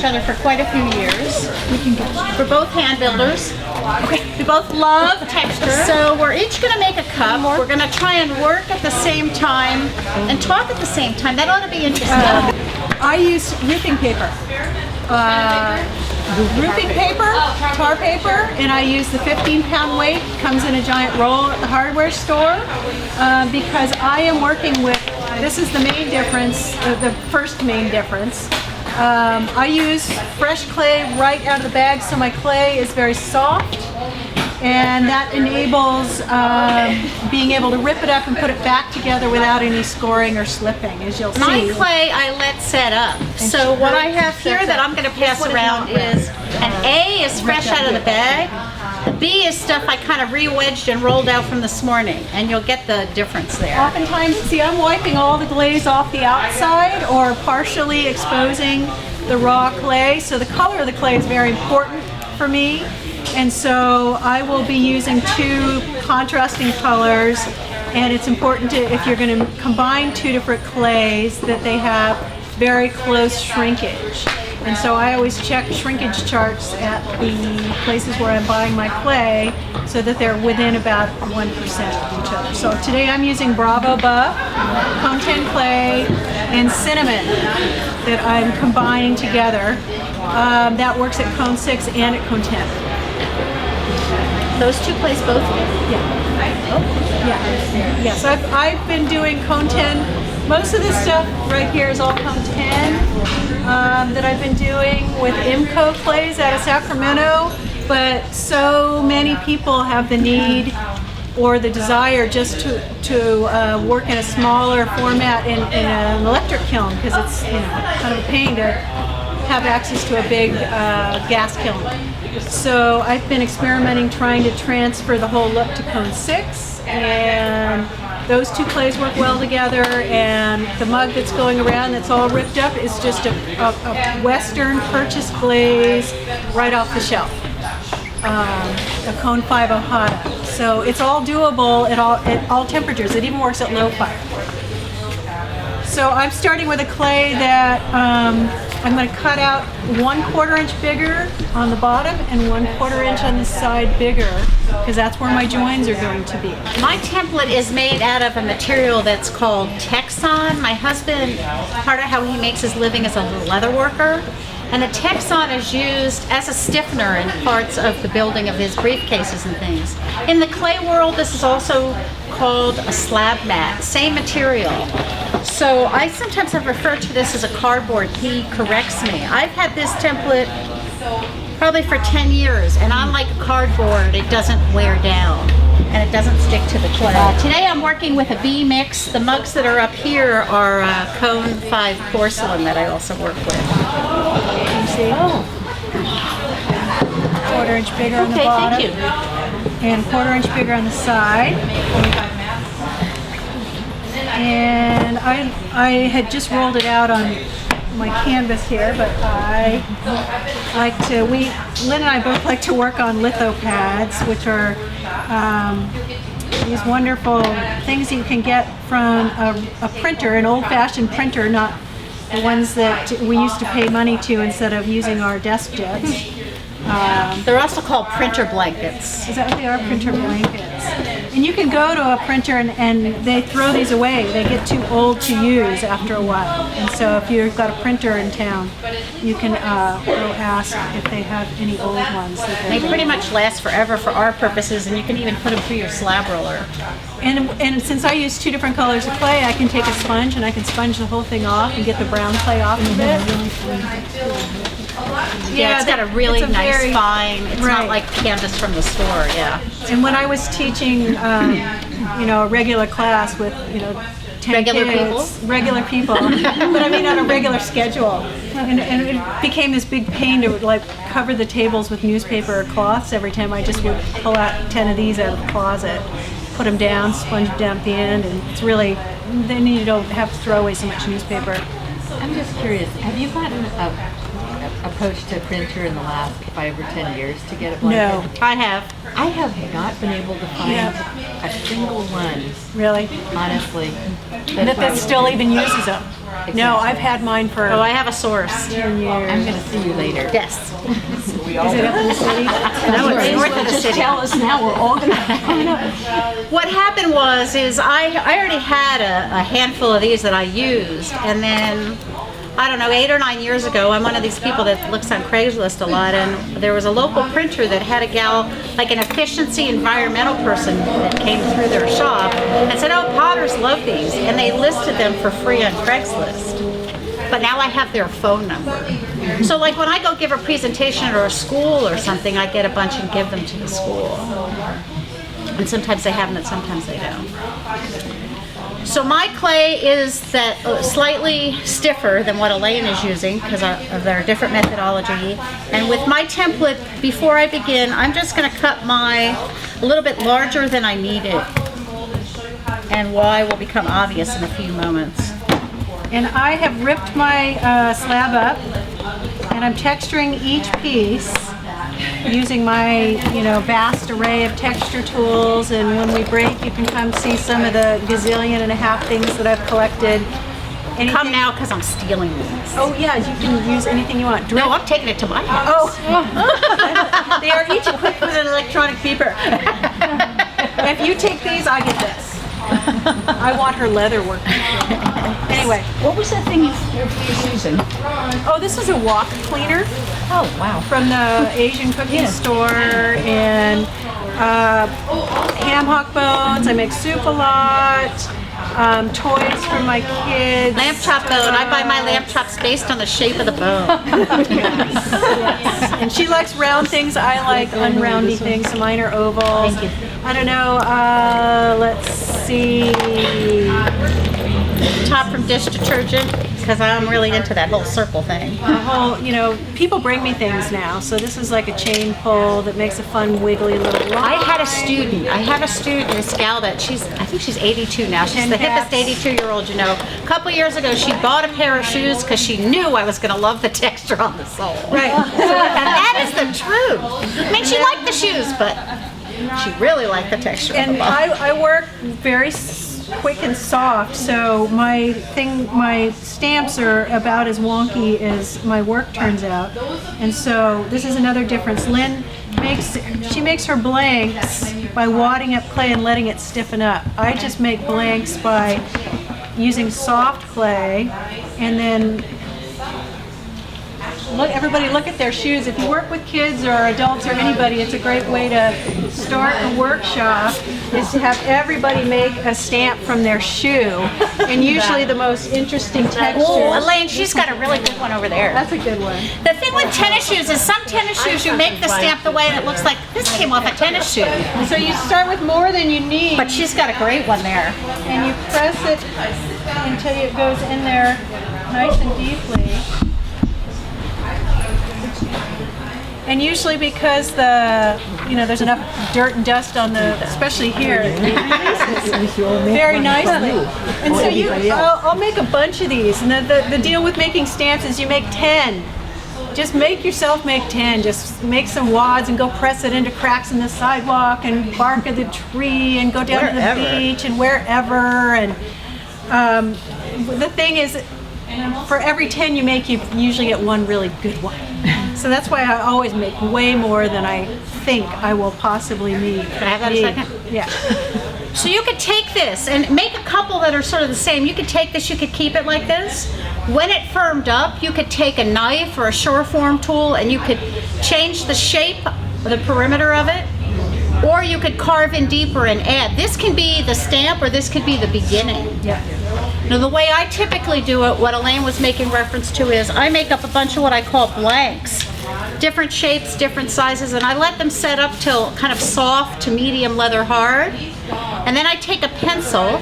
each other for quite a few years. We're both hand builders. We both love texture. So we're each going to make a cup. We're going to try and work at the same time and talk at the same time. That ought to be interesting. I use roofing paper. Tar paper, and I use the 15-pound weight. Comes in a giant roll at the hardware store because I am working with, this is the main difference, the first main difference. I use fresh clay right out of the bag, so my clay is very soft, and that enables being able to rip it up and put it back together without any scoring or slipping, as you'll see. My clay I let set up. So what I have here that I'm going to pass around is an A is fresh out of the bag. The B is stuff I kind of re-wedged and rolled out from this morning, and you'll get the difference there. Oftentimes, see, I'm wiping all the glaze off the outside or partially exposing the raw clay, so the color of the clay is very important for me. And so I will be using two contrasting colors, and it's important to, if you're going to combine two different clays, that they have very close shrinkage. And so I always check shrinkage charts at the places where I'm buying my clay so that they're within about 1% of each other. So today I'm using Bravo Buff, Cone 10 clay, and cinnamon that I'm combining together. That works at Cone 6 and at Cone 10. Those two clays both? Yeah. Oh, yeah. Yes, I've been doing Cone 10. Most of this stuff right here is all Cone 10 that I've been doing with IMCO clays out of Sacramento, but so many people have the need or the desire just to work in a smaller format in an electric kiln, because it's kind of a pain to have access to a big gas kiln. So I've been experimenting trying to transfer the whole look to Cone 6, and those two clays work well together, and the mug that's going around that's all ripped up is just a Western purchased glaze right off the shelf. A Cone 5 Ohata. So it's all doable at all temperatures. It even works at low fire. So I'm starting with a clay that I'm going to cut out 1/4 inch bigger on the bottom and 1/4 inch on the side bigger, because that's where my joins are going to be. My template is made out of a material that's called Texon. My husband, part of how he makes his living is a leather worker, and the Texon is used as a stiffener in parts of the building of his briefcases and things. In the clay world, this is also called a slab mat, same material. So I sometimes have referred to this as a cardboard. He corrects me. I've had this template probably for 10 years, and unlike a cardboard, it doesn't wear down and it doesn't stick to the clay. Today I'm working with a B mix. The mugs that are up here are Cone 5 porcelain that I also work with. You see? Oh. 1/4 inch bigger on the bottom. Okay, thank you. And 1/4 inch bigger on the side. And I had just rolled it out on my canvas here, but I like to, Lynn and I both like to work on litho pads, which are these wonderful things that you can get from a printer, an old-fashioned printer, not the ones that we used to pay money to instead of using our desk jets. They're also called printer blankets. Is that what they are? Printer blankets. And you can go to a printer and they throw these away. They get too old to use after a while. And so if you've got a printer in town, you can go ask if they have any old ones. They pretty much last forever for our purposes, and you can even put them through your slab roller. And since I use two different colors of clay, I can take a sponge and I can sponge the whole thing off and get the brown clay off of it. Yeah, it's got a really nice fine. It's not like canvas from the store. Yeah. And when I was teaching, a regular class with 10 regular kids, regular people, but I mean on a regular schedule, and it became this big pain to cover the tables with newspaper or cloths every time. I just would pull out 10 of these out of the closet, put them down, sponge them down at the end, and it's really, then you don't have to throw away so much newspaper. I'm just curious, have you gotten approached a printer in the last 5 or 10 years to get a blanket? No. I have. I have not been able to find a single one, Really? honestly. That still even uses them. No, I've had mine for Oh, I have a source. 10 years. I'm going to see you later. Yes. Is it up in the city? No, it's north of the city. Tell us now. We're all going to find out. What happened was I already had a handful of these that I used, and then I don't know, 8 or 9 years ago, I'm one of these people that looks on Craigslist a lot, and there was a local printer that had a gal, like an efficiency environmental person that came through their shop and said, oh, Potters love these, and they listed them for free on Craigslist. But now I have their phone number. So like when I go give a presentation or a school or something, I get a bunch and give them to the school. And sometimes they have them and sometimes they don't. So my clay is that slightly stiffer than what Elaine is using because of their different methodology. And with my template, before I begin, I'm just going to cut mine a little bit larger than I need it. And why will become obvious in a few moments. And I have ripped my slab up, and I'm texturing each piece using my, vast array of texture tools. And when we break, you can come see some of the gazillion and a half things that I've collected. Come now because I'm stealing these. Oh yeah, you can use anything you want. No, I'm taking it to my house. Oh, they are each equipped with an electronic beeper. If you take these, I get this. I want her leather work. Anyway, What was that thing you're using? oh, this is a wok cleaner. Oh, wow. From the Asian cooking store, and ham hock bones. I make soup a lot. Toys for my kids. Lamb chop bone. I buy my lamb chops based on the shape of the bone. And she likes round things. I like unroundy things. So mine are ovals. Thank you. I don't know. Let's see. Top from dish detergent because I'm really into that whole circle thing. The whole, people bring me things now. So this is like a chain pull that makes a fun wiggly little line. I have a student, this gal that I think she's 82 now. She's the hippest 82-year-old you know. A couple years ago, she bought a pair of shoes because she knew I was going to love the texture on the sole. Right. And that is the truth. I mean, she liked the shoes, but she really liked the texture on the And bone. I work very quick and soft, so my stamps are about as wonky as my work turns out. And so this is another difference. Lynn makes her blanks by wadding up clay and letting it stiffen up. I just make blanks by using soft clay, and then everybody look at their shoes. If you work with kids or adults or anybody, it's a great way to start a workshop, is to have everybody make a stamp from their shoe, and usually the most interesting textures. Oh, Elaine, she's got a really good one over there. That's a good one. The thing with tennis shoes is some tennis shoes you make the stamp the way and it looks like this came off a tennis shoe. So you start with more than you need, But she's got a great one there. and you press it until it goes in there nice and deeply. And usually because there's enough dirt and dust on especially here, it releases very nicely. And so I'll make a bunch of these. And the deal with making stamps is you make 10. Just make yourself make 10. Just make some wads and go press it into cracks in the sidewalk and bark of the tree and go down to the beach and wherever. And the thing is, for every 10 you make, you usually get one really good one. So that's why I always make way more than I think I will possibly need. Can I have that a second? Yeah. So you could take this and make a couple that are sort of the same. You could take this, you could keep it like this. When it firmed up, you could take a knife or a Sureform tool and you could change the shape, the perimeter of it, or you could carve in deeper and add. This can be the stamp or this could be the beginning. Yeah. Now the way I typically do it, what Elaine was making reference to, is I make up a bunch of what I call blanks. Different shapes, different sizes, and I let them set up till kind of soft to medium leather hard. And then I take a pencil,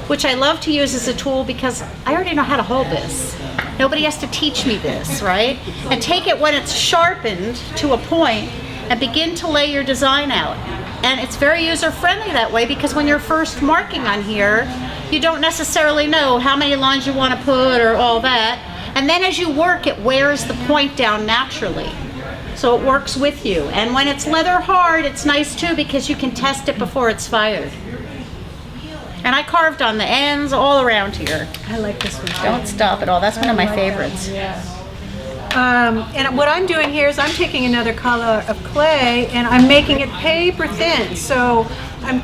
which I love to use as a tool because I already know how to hold this. Nobody has to teach me this, right? And take it when it's sharpened to a point and begin to lay your design out. And it's very user-friendly that way because when you're first marking on here, you don't necessarily know how many lines you want to put or all that. And then as you work, it wears the point down naturally. So it works with you. And when it's leather hard, it's nice too because you can test it before it's fired. And I carved on the ends all around here. I like this one. Don't stop at all. That's one of my favorites. And what I'm doing here is I'm taking another color of clay and I'm making it paper thin. So I'm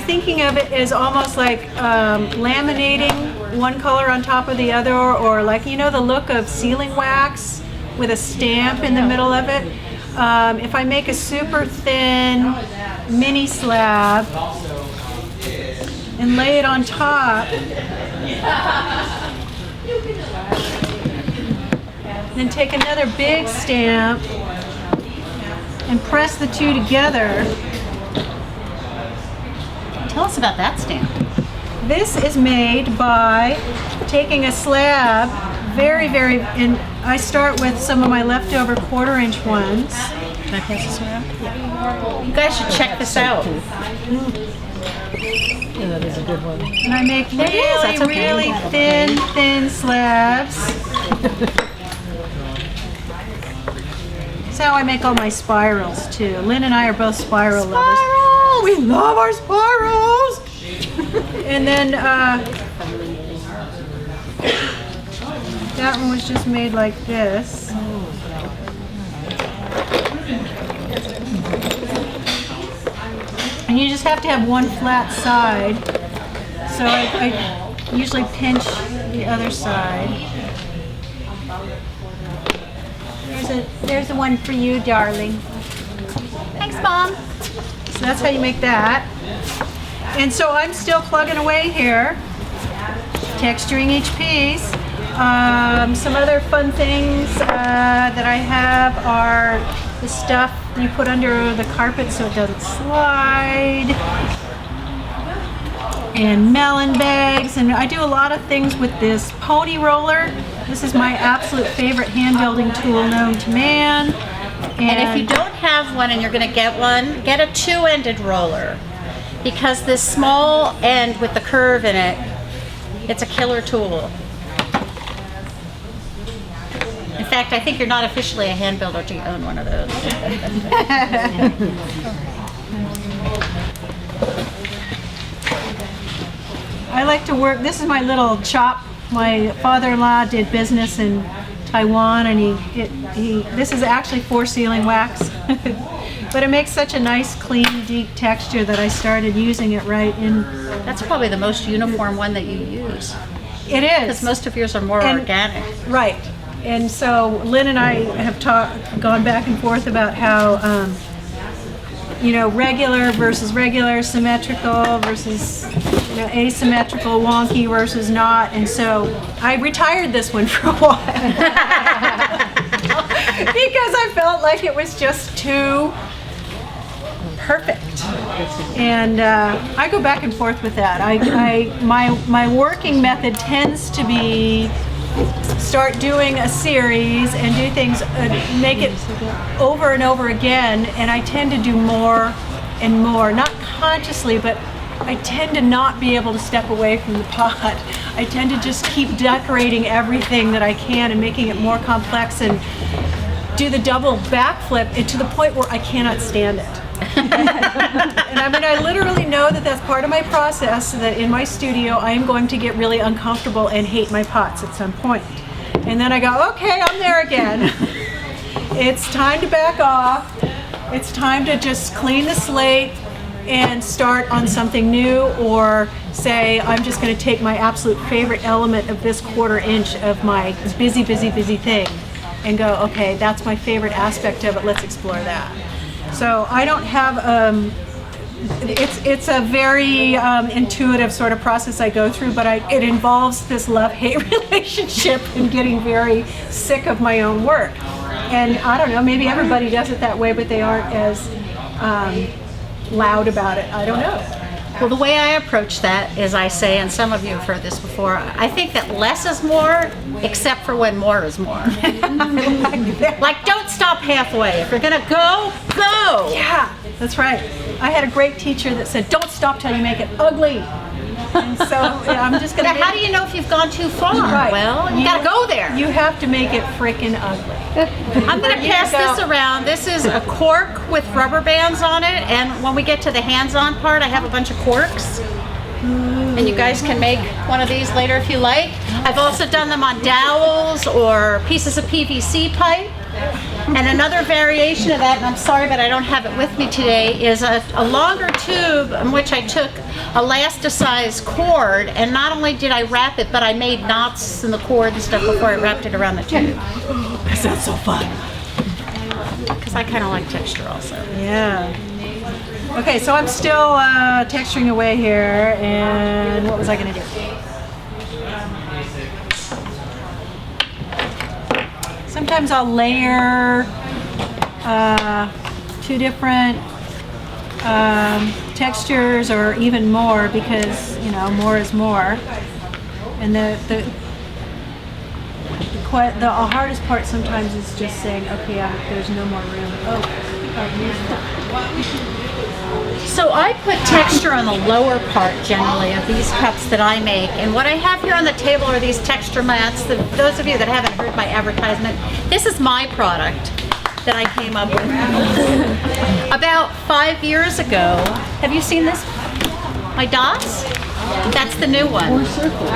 thinking of it as almost like laminating one color on top of the other, or like, you know, the look of sealing wax with a stamp in the middle of it. If I make a super thin mini slab and lay it on top, then take another big stamp and press the two together. Tell us about that stamp. This is made by taking a slab, and I start with some of my leftover 1/4-inch ones. Can I pass this around? Yeah. You guys should check this out. Yeah, that is a good one. And I make There it is. That's okay. really thin slabs. That's how I make all my spirals too. Lynn and I are both spiral lovers. We love our spirals! And then that one was just made like this. And you just have to have one flat side. So I usually pinch the other side. There's a one for you, darling. Thanks, Mom. So that's how you make that. And so I'm still plugging away here, texturing each piece. Some other fun things that I have are the stuff you put under the carpet so it doesn't slide, and melon bags, and I do a lot of things with this pony roller. This is my absolute favorite hand building tool known to man. And if you don't have one and you're going to get one, get a 2-ended roller, because this small end with the curve in it, it's a killer tool. In fact, I think you're not officially a hand builder till you own one of those. I like to work, this is my little chop. My father-in-law did business in Taiwan, and this is actually for sealing wax. But it makes such a nice, clean, deep texture that I started using it right in. That's probably the most uniform one that you use. It is. Because most of yours are more organic. Right. And so Lynn and I have gone back and forth about how, regular versus regular, symmetrical versus asymmetrical, wonky versus not. And so I retired this one for a while because I felt like it was just too perfect. And I go back and forth with that. My working method tends to be start doing a series and do things, make it over and over again, and I tend to do more and more, not consciously, but I tend to not be able to step away from the pot. I tend to just keep decorating everything that I can and making it more complex, and do the double backflip to the point where I cannot stand it. And I literally know that that's part of my process, that in my studio I am going to get really uncomfortable and hate my pots at some point. And then I go, okay, I'm there again. It's time to back off. It's time to just clean the slate and start on something new, or say I'm just going to take my absolute favorite element of this 1/4 inch of my busy thing and go, okay, that's my favorite aspect of it, let's explore that. So I don't have, it's a very intuitive sort of process I go through, but it involves this love-hate relationship and getting very sick of my own work. And I don't know, maybe everybody does it that way, but they aren't as loud about it. I don't know. Well, the way I approach that is I say, and some of you have heard this before, I think that less is more, except for when more is more. Like, don't stop halfway. If you're gonna go, go! Yeah, that's right. I had a great teacher that said, don't stop till you make it ugly. And so I'm just gonna. Now, how do you know if you've gone too far? Right. Well, you gotta go there. You have to make it frickin' ugly. I'm gonna pass this around. This is a cork with rubber bands on it, and when we get to the hands-on part, I have a bunch of corks. And you guys can make one of these later if you like. I've also done them on dowels or pieces of PVC pipe. And another variation of that, and I'm sorry but I don't have it with me today, is a longer tube in which I took elasticized cord, and not only did I wrap it, but I made knots in the cord and stuff before I wrapped it around the tube. That sounds so fun. Because I kind of like texture also. Yeah. Okay, so I'm still texturing away here, and what was I gonna do? Sometimes I'll layer two different textures or even more, because you know more is more. And the hardest part sometimes is just saying, okay, there's no more room. So I put texture on the lower part generally of these cups that I make, and what I have here on the table are these texture mats. Those of you that haven't heard my advertisement, this is my product that I came up with about 5 years ago. Have you seen this? My dots? That's the new one. Or circles.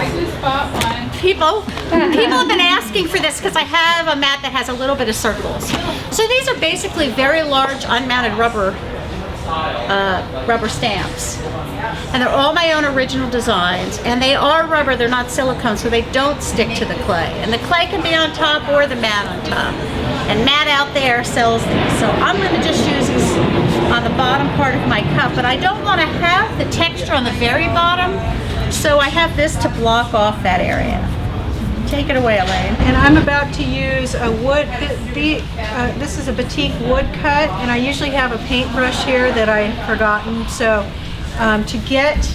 People have been asking for this because I have a mat that has a little bit of circles. So these are basically very large unmounted rubber stamps, and they're all my own original designs, and they are rubber, they're not silicone, so they don't stick to the clay, and the clay can be on top or the mat on top, and Matt out there sells these, so I'm going to just use these on the bottom part of my cup, but I don't want to have the texture on the very bottom, so I have this to block off that area. Take it away, Elaine. And I'm about to use a wood, this is a batik wood cut, and I usually have a paintbrush here that I've forgotten. So to get,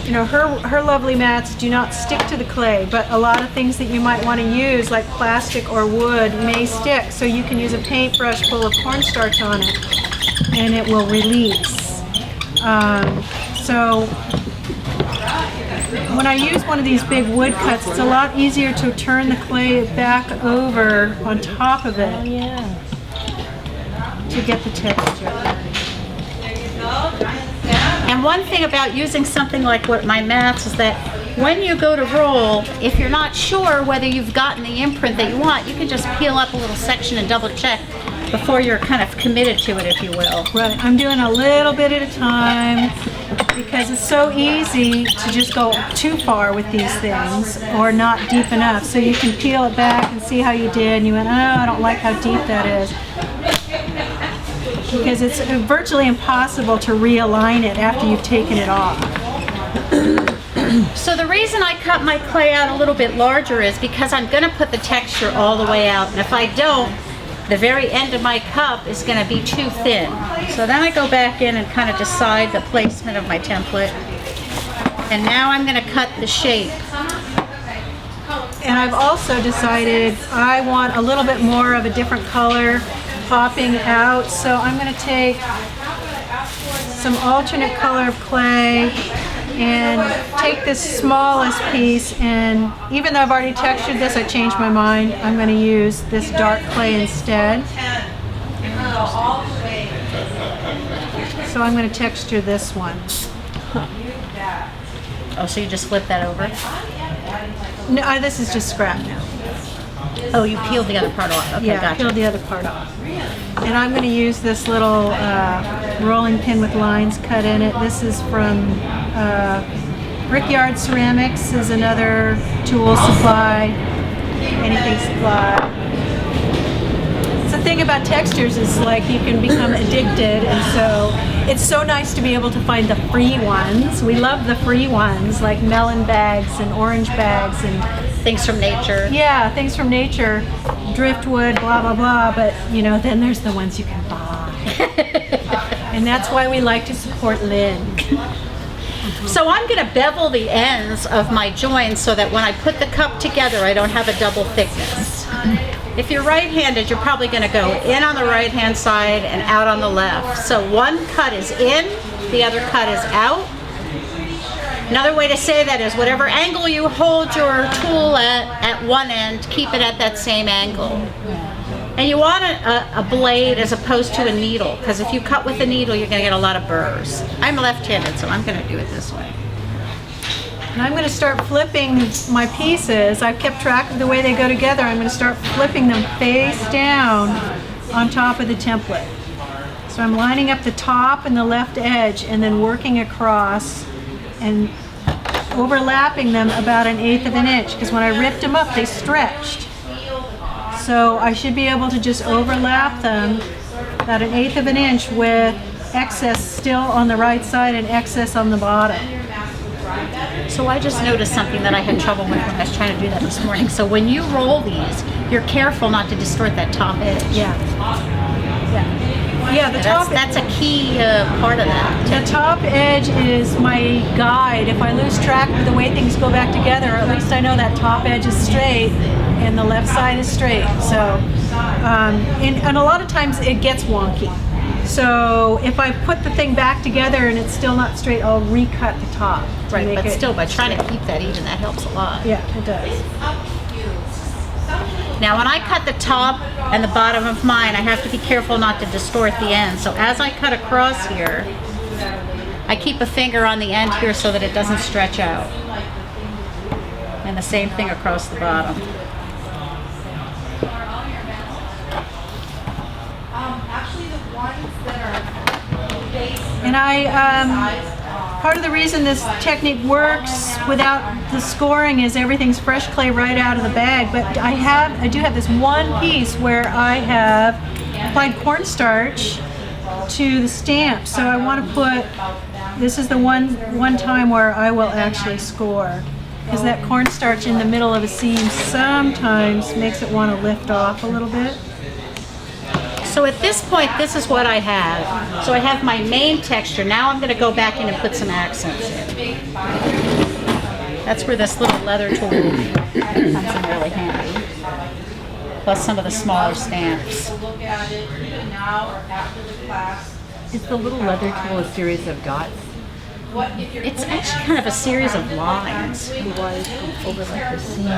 you know, her lovely mats do not stick to the clay, but a lot of things that you might want to use, like plastic or wood, may stick. So you can use a paintbrush full of cornstarch on it, and it will release. When I use one of these big wood cuts, it's a lot easier to turn the clay back over on top of it. Oh, yeah. To get the texture. And one thing about using something like what my mats is that when you go to roll, if you're not sure whether you've gotten the imprint that you want, you can just peel up a little section and double check before you're kind of committed to it, if you will. Right, I'm doing a little bit at a time because it's so easy to just go too far with these things or not deep enough. So you can peel it back and see how you did, and you went, oh, I don't like how deep that is. Because it's virtually impossible to realign it after you've taken it off. So the reason I cut my clay out a little bit larger is because I'm going to put the texture all the way out, and if I don't, the very end of my cup is going to be too thin. So then I go back in and kind of decide the placement of my template. And now I'm going to cut the shape. And I've also decided I want a little bit more of a different color popping out. So I'm going to take some alternate color of clay and take this smallest piece, and even though I've already textured this, I changed my mind. I'm going to use this dark clay instead. So I'm going to texture this one. Oh, so you just flip that over? No, this is just scrap now. Oh, you peeled the other part off. Okay, Yeah, gotcha. peel the other part off. And I'm going to use this little rolling pin with lines cut in it. This is from Brickyard Ceramics, is another tool supply, anything supply. The thing about textures is like you can become addicted, and so it's so nice to be able to find the free ones. We love the free ones, like melon bags and orange bags and Things from nature. yeah, things from nature, driftwood, blah, blah, blah, but you know, then there's the ones you can buy. And that's why we like to support Lynn. So I'm going to bevel the ends of my joints so that when I put the cup together, I don't have a double thickness. If you're right-handed, you're probably going to go in on the right-hand side and out on the left. So one cut is in, the other cut is out. Another way to say that is whatever angle you hold your tool at one end, keep it at that same angle. And you want a blade as opposed to a needle, because if you cut with a needle, you're going to get a lot of burrs. I'm left-handed, so I'm going to do it this way. And I'm going to start flipping my pieces. I've kept track of the way they go together. I'm going to start flipping them face down on top of the template. So I'm lining up the top and the left edge and then working across and overlapping them about 1/8 of an inch, because when I ripped them up, they stretched. So I should be able to just overlap them about 1/8 of an inch with excess still on the right side and excess on the bottom. So I just noticed something that I had trouble with when I was trying to do that this morning. So when you roll these, you're careful not to distort that top edge. Yeah. Yeah, the top. That's a key part of that. The top edge is my guide. If I lose track of the way things go back together, at least I know that top edge is straight and the left side is straight. So, and a lot of times it gets wonky. So if I put the thing back together and it's still not straight, I'll recut the top. Right, but still, by trying to keep that even, that helps a lot. Yeah, it does. Now when I cut the top and the bottom of mine, I have to be careful not to distort the end. So as I cut across here, I keep a finger on the end here so that it doesn't stretch out. And the same thing across the bottom. And part of the reason this technique works without the scoring is everything's fresh clay right out of the bag. But I do have this one piece where I have applied cornstarch to the stamp. So I want to put, this is the one time where I will actually score, because that cornstarch in the middle of a seam sometimes makes it want to lift off a little bit. So at this point, this is what I have. So I have my main texture. Now I'm going to go back in and put some accents in. That's where this little leather tool comes in really handy. Plus some of the smaller stamps. Is the little leather tool a series of dots? It's actually kind of a series of lines. Otherwise, over like the seam.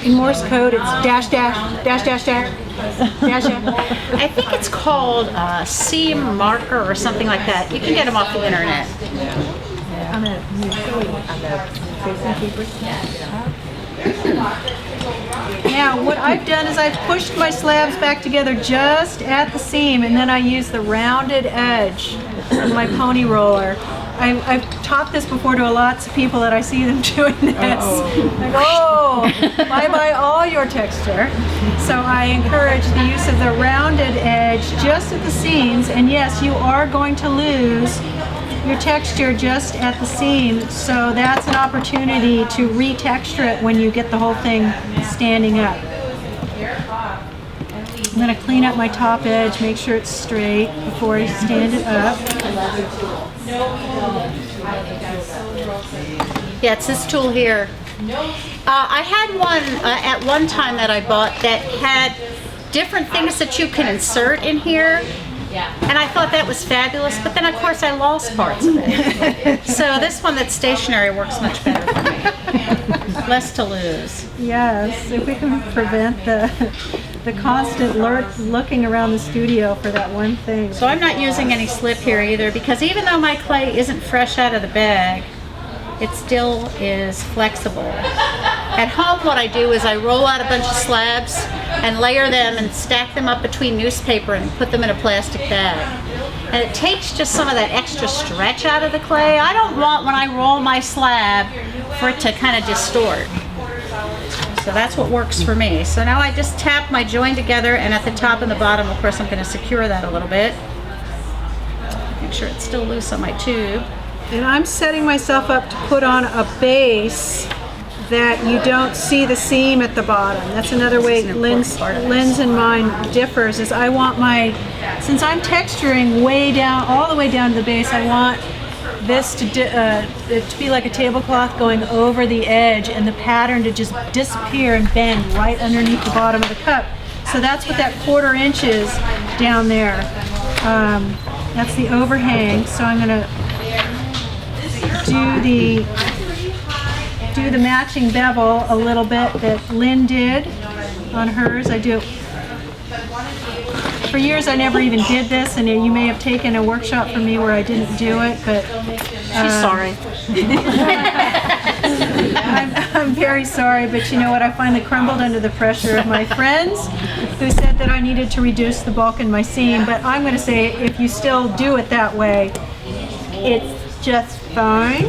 In Morse code, it's dash, dash, dash, dash, dash, dash, dash. I think it's called seam marker or something like that. You can get them off the internet. On the tracing paper? Now, what I've done is I've pushed my slabs back together just at the seam, and then I use the rounded edge of my pony roller. I've taught this before to lots of people that I see them doing this. I go, oh, bye-bye all your texture. So I encourage the use of the rounded edge just at the seams, and yes, you are going to lose your texture just at the seam, so that's an opportunity to retexture it when you get the whole thing standing up. I'm going to clean up my top edge, make sure it's straight before I stand it up. Yeah, it's this tool here. I had one at one time that I bought that had different things that you can insert in here. And I thought that was fabulous, but then of course I lost parts of it. So this one that's stationary works much better for me. Less to lose. Yes, if we can prevent the constant looking around the studio for that one thing. So I'm not using any slip here either, because even though my clay isn't fresh out of the bag, it still is flexible. At home, what I do is I roll out a bunch of slabs and layer them and stack them up between newspaper and put them in a plastic bag. And it takes just some of that extra stretch out of the clay. I don't want, when I roll my slab, for it to kind of distort. So that's what works for me. So now I just tap my join together, and at the top and the bottom, of course, I'm going to secure that a little bit. Make sure it's still loose on my tube. And I'm setting myself up to put on a base that you don't see the seam at the bottom. That's another way Lynn's and mine differs, is I want my, since I'm texturing way down, all the way down to the base, I want this to be like a tablecloth going over the edge, and the pattern to just disappear and bend right underneath the bottom of the cup. So that's what that 1/4 inch is down there. That's the overhang. So I'm going to do the matching bevel a little bit that Lynn did on hers. I do. For years I never even did this, and you may have taken a workshop from me where I didn't do it, but She's sorry. I'm very sorry, but you know what? I finally crumbled under the pressure of my friends who said that I needed to reduce the bulk in my seam. But I'm going to say, if you still do it that way, it's just fine.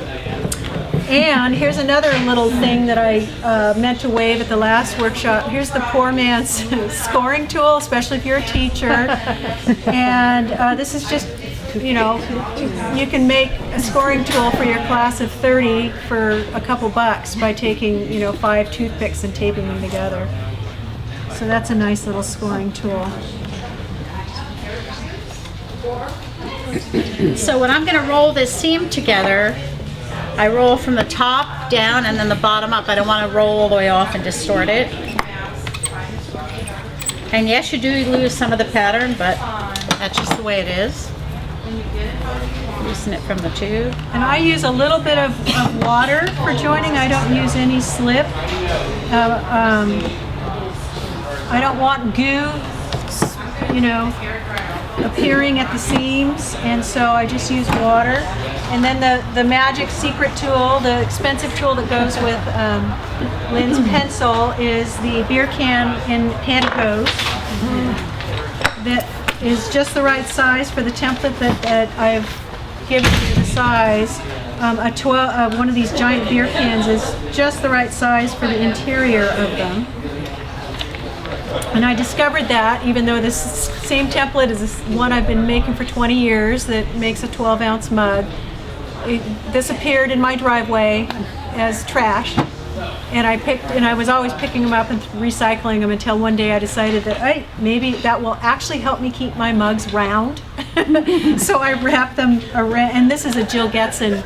And here's another little thing that I meant to wave at the last workshop. Here's the poor man's scoring tool, especially if you're a teacher. And this is just, you know, you can make a scoring tool for your class of 30 for a couple bucks by taking, you know, 5 toothpicks and taping them together. So that's a nice little scoring tool. So when I'm going to roll this seam together, I roll from the top down and then the bottom up. I don't want to roll all the way off and distort it. And yes, you do lose some of the pattern, but that's just the way it is. Loosen it from the tube. And I use a little bit of water for joining. I don't use any slip. I don't want goo, you know, appearing at the seams, and so I just use water. And then the magic secret tool, the expensive tool that goes with Lynn's pencil, is the beer can in pantyhose. That is just the right size for the template that I've given you the size. One of these giant beer cans is just the right size for the interior of them. And I discovered that, even though this same template is one I've been making for 20 years that makes a 12-ounce mug, this appeared in my driveway as trash, and I was always picking them up and recycling them until one day I decided that maybe that will actually help me keep my mugs round. So I wrapped them around, and this is a Jill Getson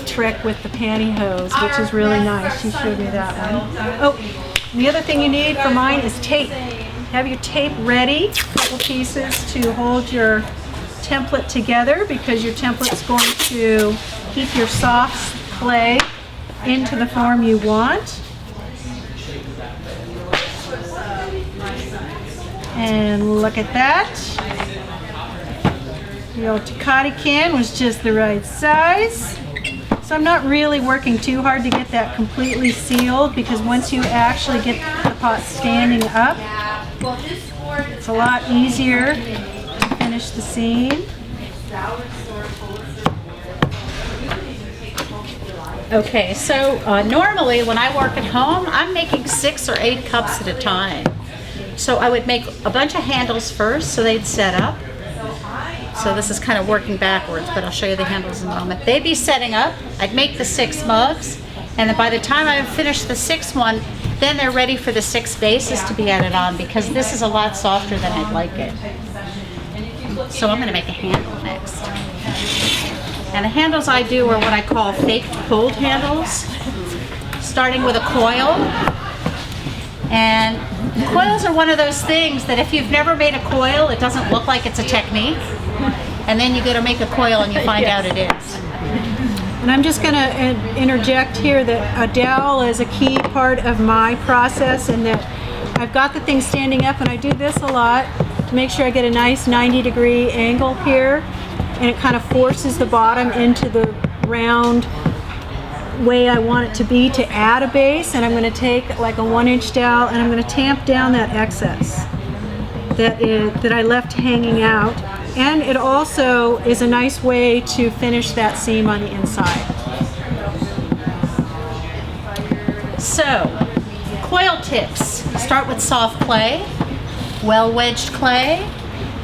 trick with the pantyhose, which is really nice. She showed me that one. Oh. The other thing you need for mine is tape. Have your tape ready, a couple pieces to hold your template together, because your template's going to keep your soft clay into the form you want. And look at that. The old Takati can was just the right size. So I'm not really working too hard to get that completely sealed, because once you actually get the pot standing up, it's a lot easier to finish the seam. Okay, so normally when I work at home, I'm making 6 or 8 cups at a time. So I would make a bunch of handles first so they'd set up. So this is kind of working backwards, but I'll show you the handles in a moment. They'd be setting up. I'd make the 6 mugs, and then by the time I finish the 6th one, then they're ready for the 6 bases to be added on, because this is a lot softer than I'd like it. So I'm going to make a handle next. And the handles I do are what I call fake pulled handles, starting with a coil. And coils are one of those things that if you've never made a coil, it doesn't look like it's a technique. And then you go to make a coil and you find out it is. And I'm just going to interject here that a dowel is a key part of my process, and that I've got the thing standing up, and I do this a lot to make sure I get a nice 90-degree angle here, and it kind of forces the bottom into the round way I want it to be to add a base. And I'm going to take like a 1-inch dowel, and I'm going to tamp down that excess that I left hanging out. And it also is a nice way to finish that seam on the inside. So, coil tips. Start with soft clay, well-wedged clay,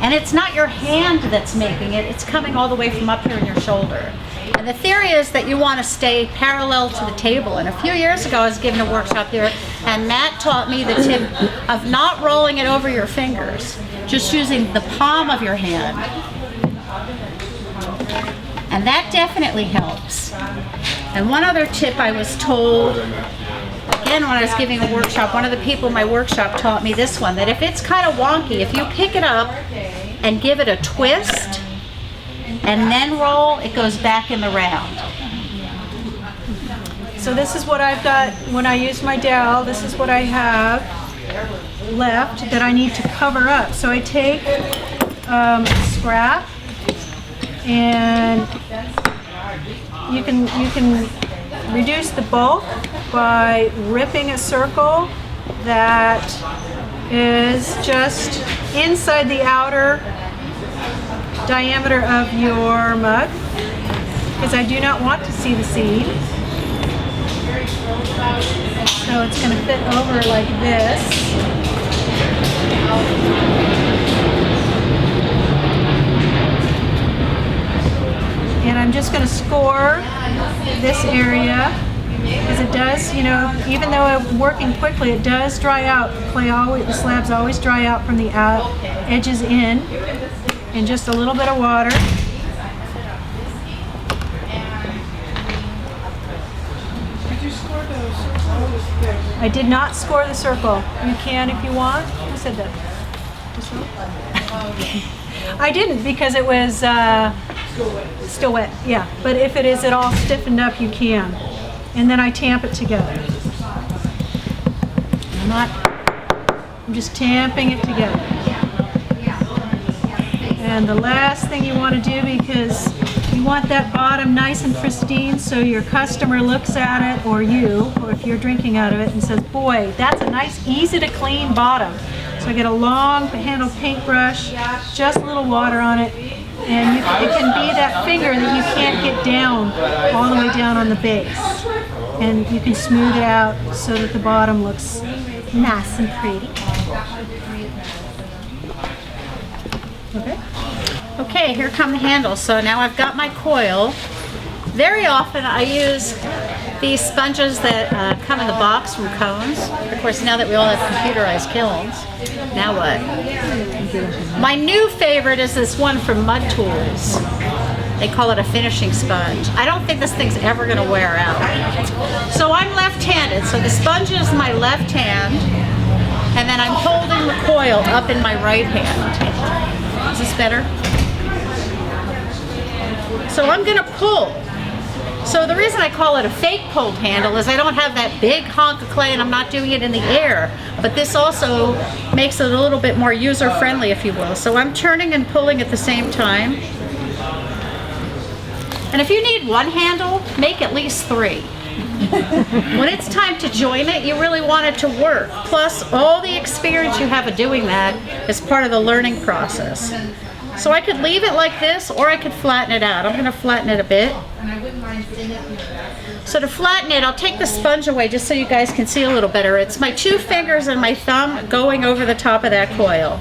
and it's not your hand that's making it, it's coming all the way from up here in your shoulder. And the theory is that you want to stay parallel to the table. And a few years ago I was giving a workshop here, and Matt taught me the tip of not rolling it over your fingers, just using the palm of your hand. And that definitely helps. And one other tip I was told, again when I was giving a workshop, one of the people in my workshop taught me this one, that if it's kind of wonky, if you pick it up and give it a twist and then roll, it goes back in the round. So this is what I've got when I use my dowel. This is what I have left that I need to cover up. So I take scrap, and you can reduce the bulk by ripping a circle that is just inside the outer diameter of your mug, because I do not want to see the seed. So it's going to fit over like this. And I'm just going to score this area, because it does, you know, even though I'm working quickly, it does dry out. The slabs always dry out from the edges in just a little bit of water. I did not score the circle. You can if you want. Who said that? I didn't, because it was still wet. Yeah, but if it is at all stiffened up, you can. And then I tamp it together. I'm just tamping it together. And the last thing you want to do, because you want that bottom nice and pristine, so your customer looks at it, or you, or if you're drinking out of it, and says, boy, that's a nice, easy to clean bottom. So I get a long handled paintbrush, just a little water on it, and it can be that finger that you can't get down all the way down on the base. And you can smooth it out so that the bottom looks nice and pretty. Okay. Okay, here come the handles. So now I've got my coil. Very often I use these sponges that come in the box from Cones. Of course, now that we all have computerized kilns, now what? My new favorite is this one from Mud Tools. They call it a finishing sponge. I don't think this thing's ever going to wear out. So I'm left-handed, so the sponge is my left hand, and then I'm holding the coil up in my right hand. Is this better? So I'm going to pull. So the reason I call it a fake pulled handle is I don't have that big hunk of clay and I'm not doing it in the air. But this also makes it a little bit more user-friendly, if you will. So I'm turning and pulling at the same time. And if you need one handle, make at least 3. When it's time to join it, you really want it to work. Plus, all the experience you have of doing that is part of the learning process. So I could leave it like this, or I could flatten it out. I'm going to flatten it a bit. So to flatten it, I'll take the sponge away just so you guys can see a little better. It's my 2 fingers and my thumb going over the top of that coil.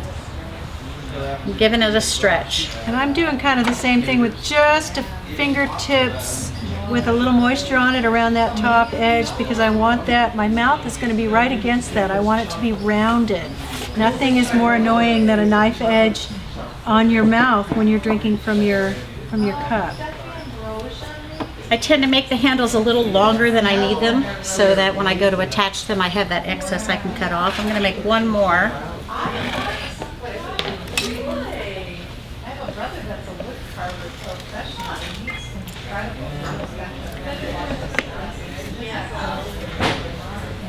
I'm giving it a stretch. And I'm doing kind of the same thing with just a fingertips with a little moisture on it around that top edge, because I want that, my mouth is going to be right against that. I want it to be rounded. Nothing is more annoying than a knife edge on your mouth when you're drinking from your cup. I tend to make the handles a little longer than I need them, so that when I go to attach them, I have that excess I can cut off. I'm going to make one more.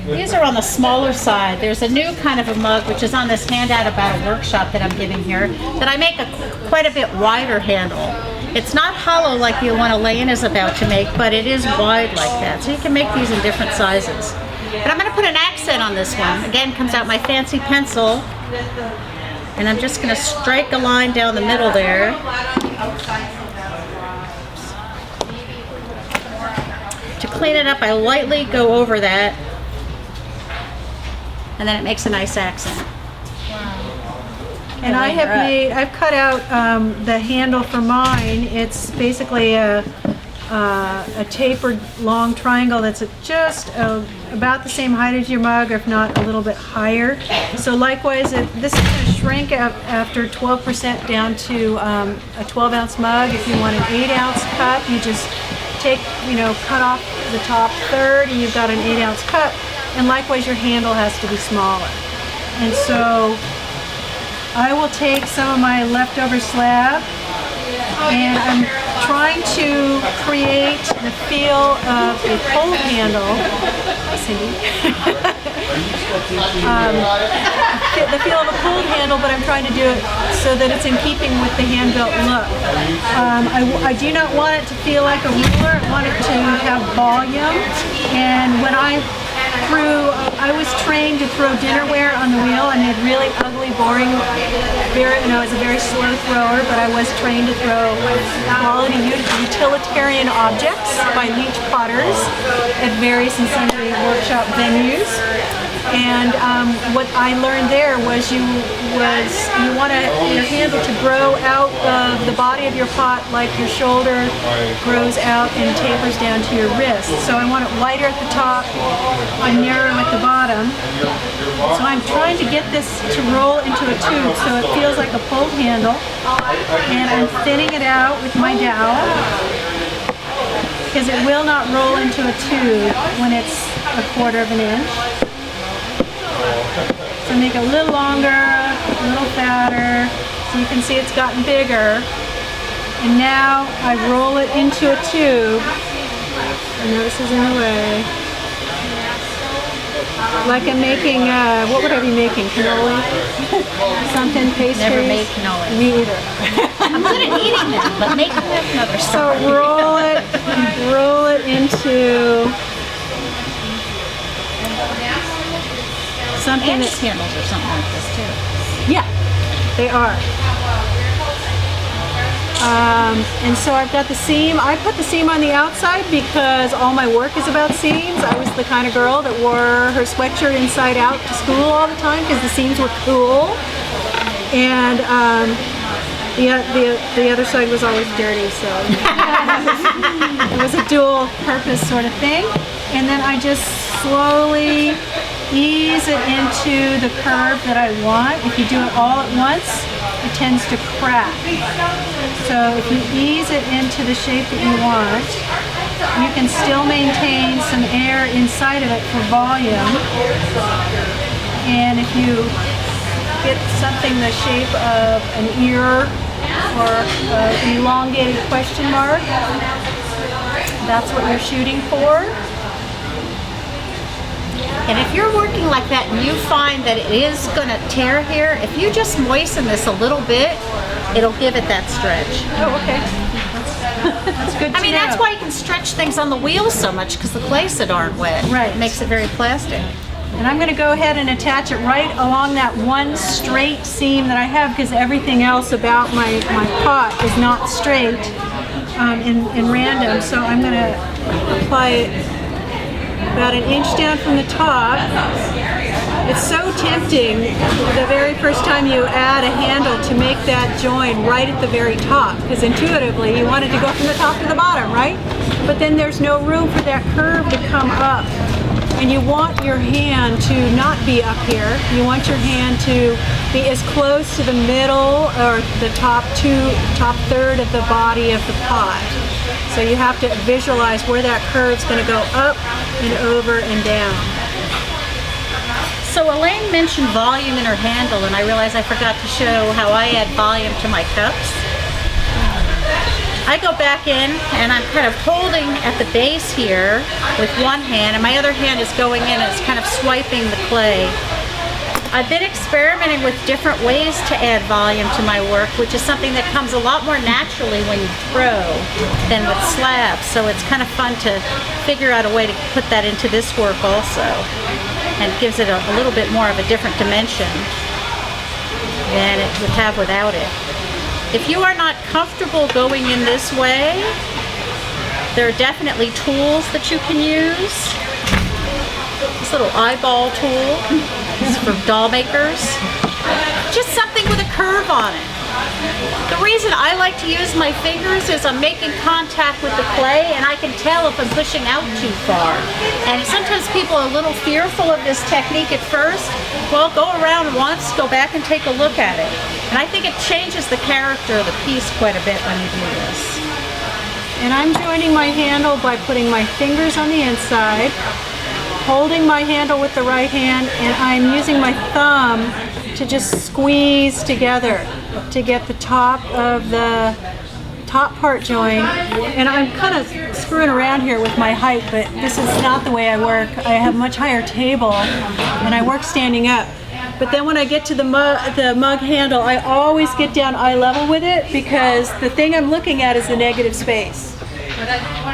These are on the smaller side. There's a new kind of a mug, which is on this handout about a workshop that I'm giving here, that I make quite a bit wider handle. It's not hollow like the one Elaine is about to make, but it is wide like that. So you can make these in different sizes. But I'm going to put an accent on this one. Again, comes out my fancy pencil. And I'm just going to strike a line down the middle there. To clean it up, I lightly go over that. And then it makes a nice accent. And I've cut out the handle for mine. It's basically a tapered long triangle that's just about the same height as your mug, or if not a little bit higher. So likewise, this is going to shrink after 12% down to a 12-ounce mug. If you want an 8-ounce cup, you just take, cut off the top third, and you've got an 8-ounce cup. And likewise, your handle has to be smaller. And so I will take some of my leftover slab, and I'm trying to create the feel of a pole handle. Cindy. The feel of a pulled handle, but I'm trying to do it so that it's in keeping with the hand-built look. I do not want it to feel like a ruler. I want it to have volume. And when I was trained to throw dinnerware on the wheel. I made really ugly, boring, I was a very slow thrower, but I was trained to throw quality utilitarian objects by leech potters at various and sundry workshop venues. And what I learned there was you want your handle to grow out of the body of your pot like your shoulder grows out and tapers down to your wrist. So I want it wider at the top and narrow at the bottom. So I'm trying to get this to roll into a tube so it feels like a pulled handle. And I'm thinning it out with my dowel because it will not roll into a tube when it's 1/4 of an inch. So make it a little longer, a little fatter, so you can see it's gotten bigger. And now I roll it into a tube. I know this is in the way. Like I'm making, what would I be making? Cannoli? Something, pastries? Never made cannoli. Me either. I'm good at eating them, but make another So story. roll it into something And that's, handles or something like this too. yeah, they are. And so I've got the seam. I put the seam on the outside because all my work is about seams. I was the kind of girl that wore her sweatshirt inside out to school all the time because the seams were cool. And the other side was always dirty, so it was a dual purpose sort of thing. And then I just slowly ease it into the curve that I want. If you do it all at once, it tends to crack. So if you ease it into the shape that you want, you can still maintain some air inside of it for volume. And if you get something the shape of an ear or an elongated question mark, that's what you're shooting for. And if you're working like that and you find that it is going to tear here, if you just moisten this a little bit, it'll give it that stretch. Oh, okay. That's good to know. I mean, that's why you can stretch things on the wheels so much, because the clays that aren't wet. Right. It makes it very plastic. And I'm going to go ahead and attach it right along that one straight seam that I have, because everything else about my pot is not straight in random. So I'm going to apply it about 1 inch down from the top. It's so tempting the very first time you add a handle to make that join right at the very top, because intuitively you want it to go from the top to the bottom, right? But then there's no room for that curve to come up. And you want your hand to not be up here. You want your hand to be as close to the middle or the top third of the body of the pot. So you have to visualize where that curve's going to go up and over and down. So Elaine mentioned volume in her handle, and I realized I forgot to show how I add volume to my cups. I go back in and I'm kind of holding at the base here with one hand, and my other hand is going in and it's kind of swiping the clay. I've been experimenting with different ways to add volume to my work, which is something that comes a lot more naturally when you throw than with slabs. So it's kind of fun to figure out a way to put that into this work also. And it gives it a little bit more of a different dimension than it would have without it. If you are not comfortable going in this way, there are definitely tools that you can use. This little eyeball tool is for doll makers. Just something with a curve on it. The reason I like to use my fingers is I'm making contact with the clay and I can tell if I'm pushing out too far. And sometimes people are a little fearful of this technique at first. Well, go around once, go back and take a look at it. And I think it changes the character of the piece quite a bit when you do this. And I'm joining my handle by putting my fingers on the inside, holding my handle with the right hand, and I'm using my thumb to just squeeze together to get the top of the top part joint, and I'm kind of screwing around here with my height, but this is not the way I work. I have a much higher table, and I work standing up. But then when I get to the mug handle, I always get down eye level with it, because the thing I'm looking at is the negative space.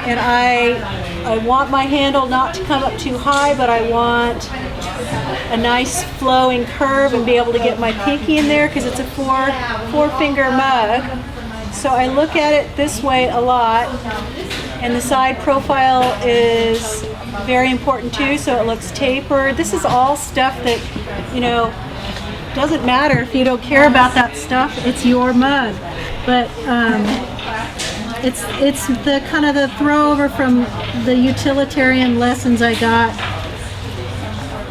And I want my handle not to come up too high, but I want a nice flowing curve and be able to get my pinky in there, because it's a four finger mug. So I look at it this way a lot, and the side profile is very important too, so it looks tapered. This is all stuff that, you know, doesn't matter if you don't care about that stuff, it's your mug. But it's the kind of the throwover from the utilitarian lessons I got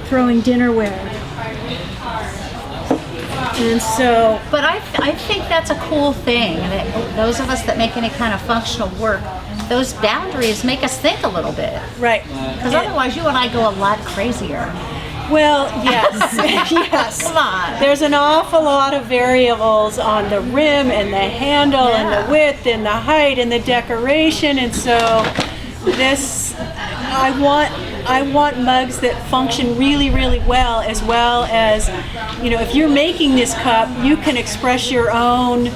throwing dinnerware. And so, But I think that's a cool thing. That those of us that make any kind of functional work, those boundaries make us think a little bit. right. Because otherwise you and I go a lot crazier. Well, yes, yes. Come on. There's an awful lot of variables on the rim and the handle and the width and the height and the decoration, and so this, I want mugs that function really, really well, as you know, if you're making this cup, you can express your own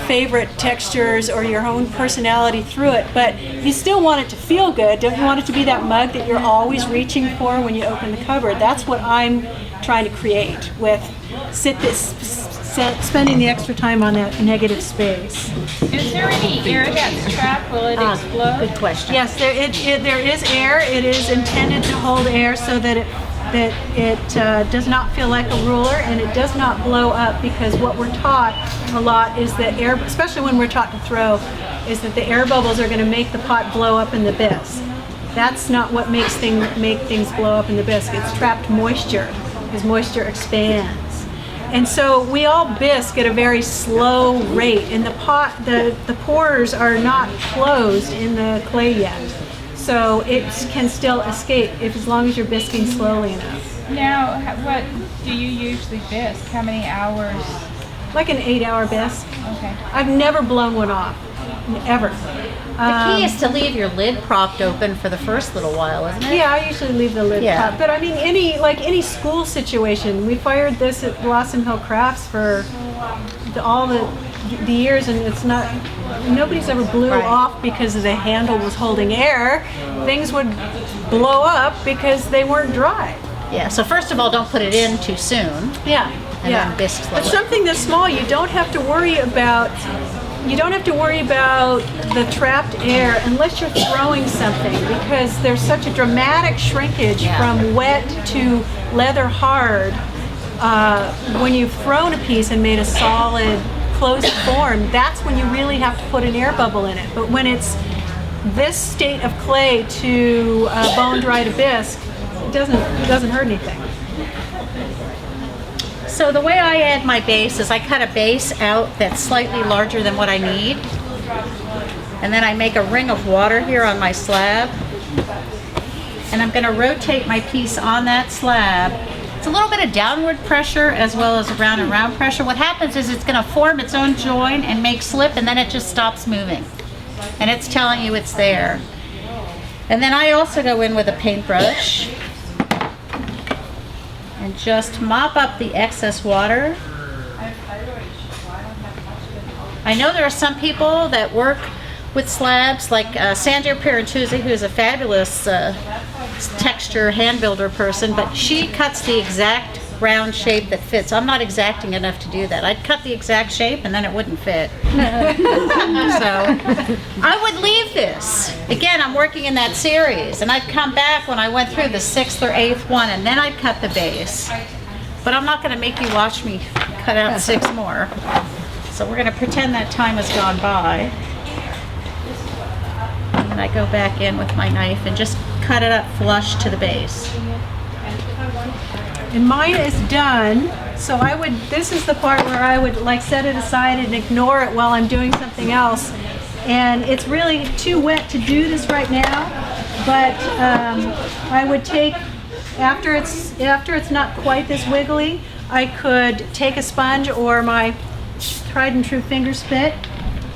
favorite textures or your own personality through it, but you still want it to feel good. Don't you want it to be that mug that you're always reaching for when you open the cupboard? That's what I'm trying to create with spending the extra time on that negative space. Is there any air that's trapped? Will it explode? Good question. Yes, there is air. It is intended to hold air so that it does not feel like a ruler, and it does not blow up, because what we're taught a lot is that air, especially when we're taught to throw, is that the air bubbles are going to make the pot blow up in the bisque. That's not what make things blow up in the bisque. It's trapped moisture, because moisture expands. And so we all bisque at a very slow rate, and the pores are not closed in the clay yet. So it can still escape as long as you're bisquing slowly enough. Now, what do you usually bisque? How many hours? Like an 8-hour bisque. Okay. I've never blown one off, ever. The key is to leave your lid propped open for the first little while, isn't it? Yeah, I usually leave the lid Yeah. top. But I mean, any school situation, we fired this at Blossom Hill Crafts for all the years, and it's not, nobody's ever blew Right. off because the handle was holding air. Things would blow up because they weren't dry. Yeah, so first of all, don't put it in too soon. Yeah, And yeah. then bisque But slowly. something this small, you don't have to worry about. You don't have to worry about the trapped air unless you're throwing something, because there's such a dramatic shrinkage from wet to leather hard when you've thrown a piece and made a solid closed form. That's when you really have to put an air bubble in it. But when it's this state of clay to bone dry to bisque, it doesn't hurt anything. So the way I add my base is I cut a base out that's slightly larger than what I need. And then I make a ring of water here on my slab. And I'm going to rotate my piece on that slab. It's a little bit of downward pressure as well as round and round pressure. What happens is it's going to form its own join and make slip, and then it just stops moving. And it's telling you it's there. And then I also go in with a paintbrush and just mop up the excess water. I know there are some people that work with slabs, like Sandra Pirantuzzi, who is a fabulous texture hand builder person, but she cuts the exact round shape that fits. I'm not exacting enough to do that. I'd cut the exact shape and then it wouldn't fit. So I would leave this. Again, I'm working in that series, and I'd come back when I went through the 6th or 8th one, and then I'd cut the base. But I'm not going to make you watch me cut out 6 more. So we're going to pretend that time has gone by. And then I go back in with my knife and just cut it up flush to the base. And mine is done, so this is the part where I would like set it aside and ignore it while I'm doing something else. And it's really too wet to do this right now, but I would take, after it's not quite this wiggly, I could take a sponge or my tried and true finger spit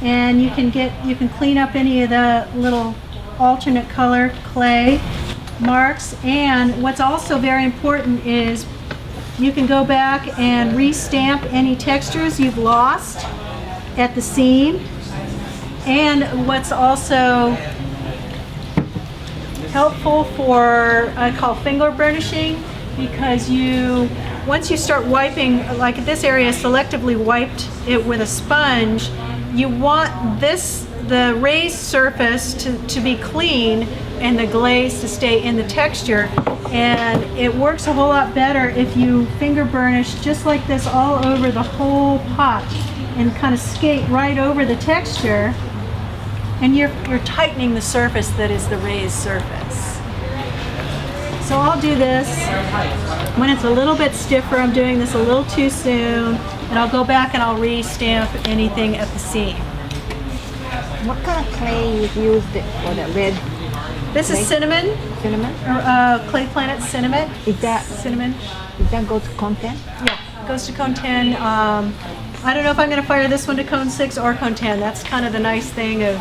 and you can clean up any of the little alternate color clay marks. And what's also very important is you can go back and re-stamp any textures you've lost at the seam. And what's also helpful for, I call finger burnishing, because once you start wiping, like this area selectively wiped it with a sponge, you want the raised surface to be clean and the glaze to stay in the texture. And it works a whole lot better if you finger burnish just like this all over the whole pot and kind of skate right over the texture, and you're tightening the surface that is the raised surface. So I'll do this when it's a little bit stiffer. I'm doing this a little too soon, and I'll go back and I'll re-stamp anything at the seam. What kind of clay you used for the red? This is cinnamon, Cinnamon? Clay Planet cinnamon. Is that Cinnamon. go to content? Yeah, goes to cone 10. I don't know if I'm going to fire this one to cone 6 or cone 10. That's kind of the nice thing of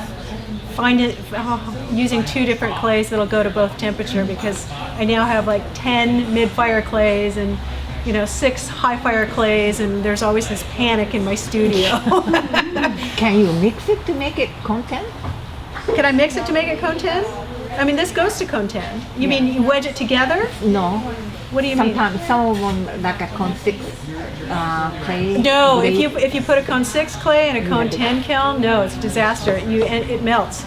using 2 different clays that'll go to both temperature, because I now have like 10 mid-fire clays and 6 high-fire clays, and there's always this panic in my studio. Can you mix it to make it content? Can I mix it to make it cone 10? I mean, this goes to cone 10. You mean you wedge it together? No. What do you mean? Sometimes some of them like a cone 6 clay. No, glaze. if you put a cone 6 clay in a cone 10 kiln, no, it's a disaster. It melts.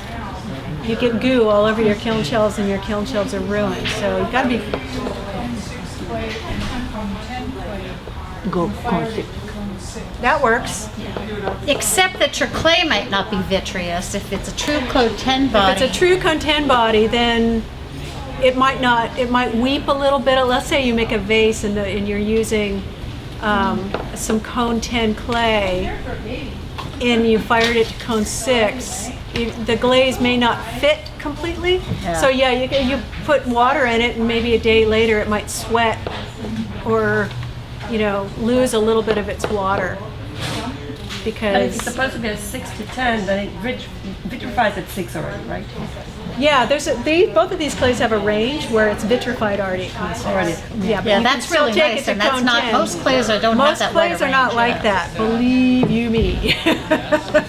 You get goo all over your kiln shelves, and your kiln shelves are ruined. So you've got to be. Go cone 6. That works. Except that your clay might not be vitreous if it's a true cone 10 body. If it's a true cone 10 body, then it might not. It might weep a little bit. Let's say you make a vase and you're using some cone 10 clay, and you fired it to cone 6. The glaze may not fit completely. Yeah. So yeah, you put water in it, and maybe a day later it might sweat or lose a little bit of its water. But Because it's supposed to be a 6 to 10, then it vitrifies at 6 already, right? yeah, both of these clays have a range where it's vitrified already at cone 6. Already. Yeah, but Yeah, you that's can still really take it nice, to and that's cone not 10. most clays don't have that Most clays wide are not range, like yeah. that. Believe you me.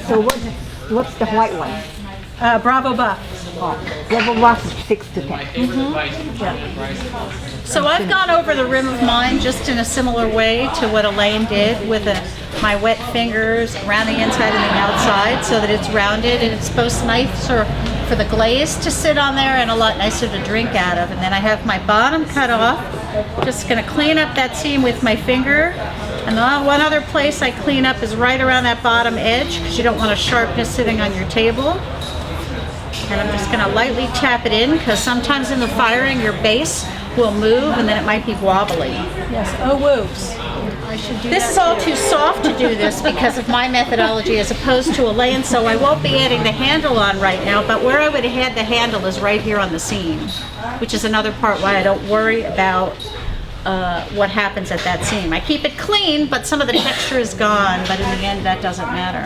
So what's the white one? Bravo Buff. Level was 6 to 10. So I've gone over the rim of mine just in a similar way to what Elaine did with my wet fingers around the inside and the outside, so that it's rounded, and it's both nicer for the glaze to sit on there and a lot nicer to drink out of. And then I have my bottom cut off. Just going to clean up that seam with my finger. And the one other place I clean up is right around that bottom edge, because you don't want a sharpness sitting on your table. And I'm just going to lightly tap it in, because sometimes in the firing your base will move and then it might be wobbly. Yes. Oh, whoops. I should do This that is all too. too soft to do this because of my methodology as opposed to Elaine, so I won't be adding the handle on right now, but where I would have had the handle is right here on the seam, which is another part why I don't worry about what happens at that seam. I keep it clean, but some of the texture is gone, but in the end that doesn't matter.